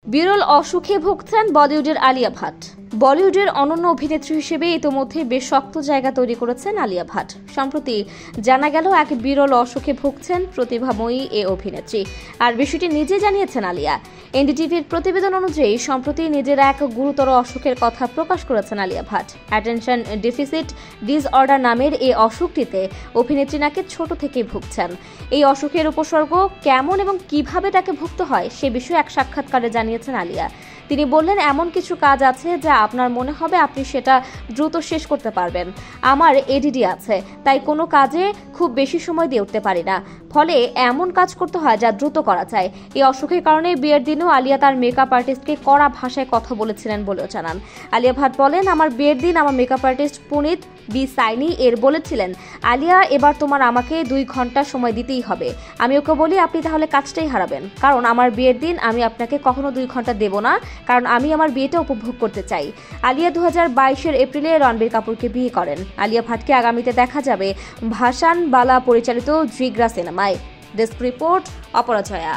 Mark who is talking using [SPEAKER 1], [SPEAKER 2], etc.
[SPEAKER 1] বিরল অসুখে ভুগছেন বলিউডের আলিয়া ভাট। বলিউডের অনন্য অভিনেত্রী হিসেবে ইতোমধ্যে বেশ শক্ত জায়গা তৈরি করেছেন আলিয়া ভাট। সম্প্রতি জানা গেল এক বিরল অসুখে ভুগছেন প্রতিভাময়ী এ অভিনেত্রী। আর বিষয়টি নিজে জানিয়েছেন আলিয়া। এনডিটিভির প্রতিবেদন অনুযায়ী সম্প্রতি নিজের এক গুরুতর অসুখের কথা প্রকাশ করেছেন Alia Bhatt. Attention deficit disorder নামের এই অসুখটিতে অভিনেত্রী নাকি ছোট থেকেই ভুগছেন। এই অসুখের উপসর্গ কেমন এবং কিভাবে তাকে ভুগতে হয় সে বিষয়ে এক সাক্ষাৎকারে জানিয়েছেন আলিয়া। তিনি বললেন, এমন কিছু কাজ আছে যা আপনার মনে হবে আপনি সেটা দ্রুত শেষ করতে পারবেন। আমার এডিডি আছে, তাই কোনো কাজে খুব বেশি সময় দিয়ে উঠতে পারি না, ফলে এমন কাজ করতে হয় যা দ্রুত করা যায়। এই অসুখের কারণে বিয়ের দিনও আলিয়া তার মেকআপ আর্টিস্টকে কড়া ভাষায় কথা বলেছিলেন বলেও জানান। আলিয়া ভাট বলেন, আমার বিয়ের দিন আমার makeup artist Punit B Saini এর বলেছিলেন, আলিয়া এবার তোমার আমাকে 2 ঘন্টা সময় দিতেই হবে। আমি ওকে বলি, আপনি তাহলে কাজটাই হারাবেন, কারণ আমার বিয়ের দিন আমি আপনাকে কখনো 2 ঘন্টা দেব না, কারণ আমি আমার বিয়েটা উপভোগ করতে চাই। আলিয়া 2022-এর এপ্রিলে রণবীর কাপুরকে বিয়ে করেন। আলিয়া ভাটকে আগামীতে দেখা যাবে ভাসান বালা পরিচালিত জিগরা সিনেমায়। Desk report, অপরাজয়া।